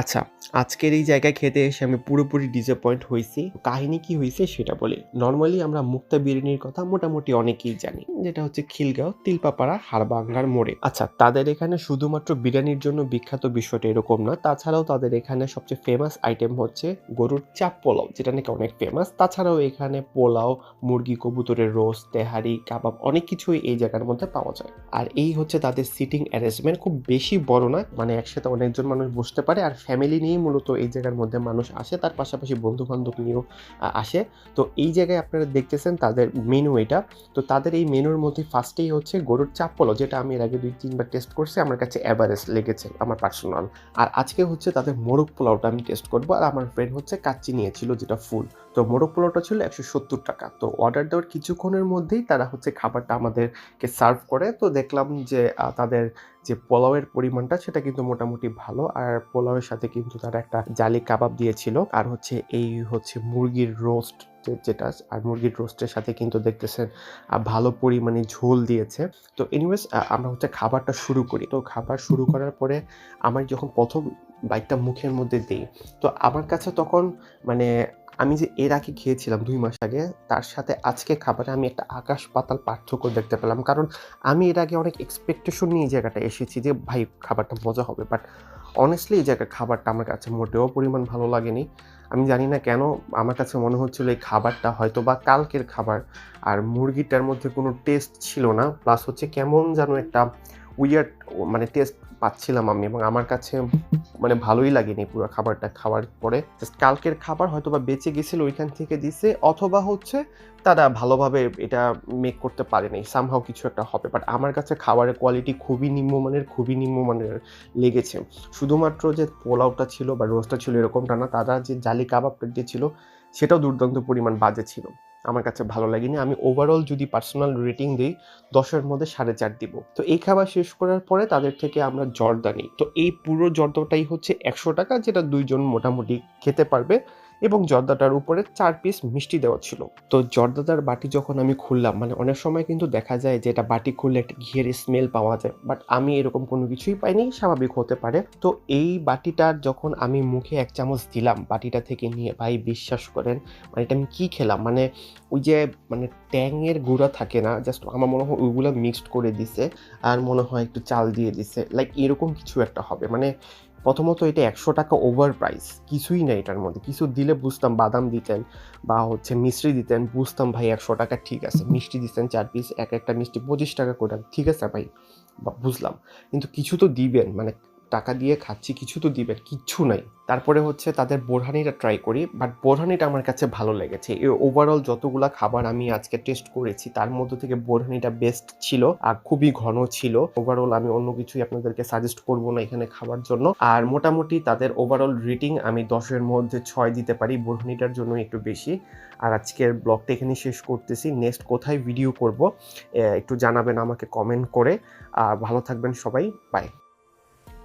আচ্ছা, আজকের এই জায়গায় খেতে এসে আমি পুরোপুরি ডিসঅ্যাপয়েন্ট হইছি। কাহিনী কি হইছে সেটা বলি। নরমালি আমরা মুক্তা বিরিয়ানির কথা মোটামুটি অনেকেই জানি। যেটা হচ্ছে খিলগাঁও, তিলপাপাড়া, হাড়ভাঙ্গার মোড়ে। আচ্ছা, তাদের এখানে শুধুমাত্র বিরিয়ানির জন্য বিখ্যাত বিষয়টা এরকম না। তাছাড়াও তাদের এখানে সবচেয়ে ফেমাস আইটেম হচ্ছে গরুর চাপ পোলাও, যেটা নাকি অনেক ফেমাস। তাছাড়াও এখানে পোলাও, মুরগি, কবুতরের রোস্ট, তেহারি, কাবাব অনেক কিছুই এই জায়গার মধ্যে পাওয়া যায়। আর এই হচ্ছে তাদের সিটিং অ্যারেঞ্জমেন্ট, খুব বেশি বড় না, মানে একসাথে অনেকজন মানুষ বসতে পারে। আর ফ্যামিলি নিয়েই মূলত এই জায়গার মধ্যে মানুষ আসে, তার পাশাপাশি বন্ধু-বান্ধব নিয়েও আসে। তো এই জায়গায় আপনারা দেখতেছেন তাদের মেনু এটা। তো তাদের এই মেনুর মধ্যে ফার্স্টেই হচ্ছে গরুর চাপ পোলাও, যেটা আমি এর আগে ২-৩ বার টেস্ট করছি। আমার কাছে এভারেস্ট লেগেছে, আমার পার্সোনাল। আর আজকে হচ্ছে তাদের মোরগ পোলাওটা আমি টেস্ট করব। আর আমার ফ্রেন্ড হচ্ছে কাচ্চি নিয়েছিল, যেটা ফুল। তো মোরগ পোলাওটা ছিল ৳১৭০। তো অর্ডার দেওয়ার কিছুক্ষণের মধ্যেই তারা হচ্ছে খাবারটা আমাদেরকে সার্ভ করে। তো দেখলাম যে তাদের যে পোলাওয়ের পরিমাণটা সেটা কিন্তু মোটামুটি ভালো। আর পোলাওয়ের সাথে কিন্তু তারা একটা জালি কাবাব দিয়েছিল। আর হচ্ছে এই হচ্ছে মুরগির রোস্ট যেটা, আর মুরগির রোস্টের সাথে কিন্তু দেখতেছেন ভালো পরিমাণে ঝোল দিয়েছে। তো এনিওয়েজ আমরা হচ্ছে খাবারটা শুরু করি। তো খাবার শুরু করার পরে আমার যখন ১ম বাইটটা মুখের মধ্যে দেই, তো আমার কাছে তখন মানে আমি যে এর আগে খেয়েছিলাম ২ মাস আগে, তার সাথে আজকে খাবারে আমি একটা আকাশ-পাতাল পার্থক্য দেখতে পেলাম। কারণ আমি এর আগে অনেক এক্সপেকটেশন নিয়ে এই জায়গাটায় এসেছি যে ভাই খাবারটা মজা হবে। বাট অনেস্টলি এই জায়গার খাবারটা আমার কাছে মোটেও পরিমাণ ভালো লাগেনি। আমি জানি না কেন, আমার কাছে মনে হচ্ছিল এই খাবারটা হয়তোবা কালকের খাবার। আর মুরগিটার মধ্যে কোনো টেস্ট ছিল না। প্লাস হচ্ছে কেমন যেন একটা উইয়ার্ড মানে টেস্ট পাচ্ছিলাম আমি, এবং আমার কাছে মানে ভালোই লাগেনি পুরো খাবারটা খাওয়ার পরে। জাস্ট কালকের খাবার হয়তোবা বেঁচে গেছিল, ওইখান থেকে দিছে, অথবা হচ্ছে তারা ভালোভাবে এটা মেক করতে পারেনি। সামহাউ কিছু একটা হবে। বাট আমার কাছে খাবারের কোয়ালিটি খুবই নিম্নমানের লেগেছে। শুধুমাত্র যে পোলাওটা ছিল বা রোস্টটা ছিল এরকমটা না, তারা যে জালি কাবাবটা দিয়েছিল সেটাও দুর্দান্ত পরিমাণ বাজে ছিল। আমার কাছে ভালো লাগেনি। আমি ওভারঅল যদি পার্সোনাল রেটিং দেই ১০ এর মধ্যে ৪.৫ দিব। তো এই খাবার শেষ করার পরে তাদের থেকে আমরা জর্দা নিই। তো এই পুরো জর্দাটাই হচ্ছে ৳১০০, যেটা ২ জন মোটামুটি খেতে পারবে, এবং জর্দাটার উপরে ৪ পিস মিষ্টি দেওয়া ছিল। তো জর্দাটার বাটি যখন আমি খুললাম, মানে অনেক সময় কিন্তু দেখা যায় যে এটা বাটি খুললে একটা ঘিয়ের স্মেল পাওয়া যায়। বাট আমি এরকম কোনো কিছুই পাইনি, স্বাভাবিক হতে পারে। তো এই বাটিটার যখন আমি মুখে ১ চামচ দিলাম বাটিটা থেকে নিয়ে, ভাই বিশ্বাস করেন মানে এটা আমি কি খেলাম? মানে ওই যে মানে ট্যাংয়ের গুঁড়া থাকে না? জাস্ট আমার মনে হয় ওইগুলা মিক্সড করে দিছে। আর মনে হয় একটু চাল দিয়ে দিছে। লাইক এরকম কিছু একটা হবে। মানে প্রথমত এটা ৳১০০ ওভার প্রাইস। কিছুই নাই এটার মধ্যে। কিছু দিলে বুঝতাম, বাদাম দিতেন বা হচ্ছে মিশ্রি দিতেন, বুঝতাম ভাই ৳১০০ ঠিক আছে। মিষ্টি দিছেন ৪ পিস, একটা মিষ্টি ৳২৫ করে। ঠিক আছে ভাই, বুঝলাম। কিন্তু কিছু তো দিবেন। মানে টাকা দিয়ে খাচ্ছি, কিছু তো দিবেন। কিচ্ছু নাই। তারপরে হচ্ছে তাদের বোরহানিটা ট্রাই করি। বাট বোরহানিটা আমার কাছে ভালো লেগেছে। ওভারঅল যতগুলা খাবার আমি আজকে টেস্ট করেছি তার মধ্য থেকে বোরহানিটা বেস্ট ছিল। আর খুবই ঘন ছিল। ওভারঅল আমি অন্য কিছুই আপনাদেরকে সাজেস্ট করব না এখানে খাওয়ার জন্য। আর মোটামুটি তাদের ওভারঅল রেটিং আমি ১০ এর মধ্যে ৬ দিতে পারি। বোরহানিটার জন্য একটু বেশি। আর আজকের ব্লগটা এখানেই শেষ করতেছি। নেক্সট কোথায় ভিডিও করব একটু জানাবেন আমাকে কমেন্ট করে। ভালো থাকবেন সবাই। বাই।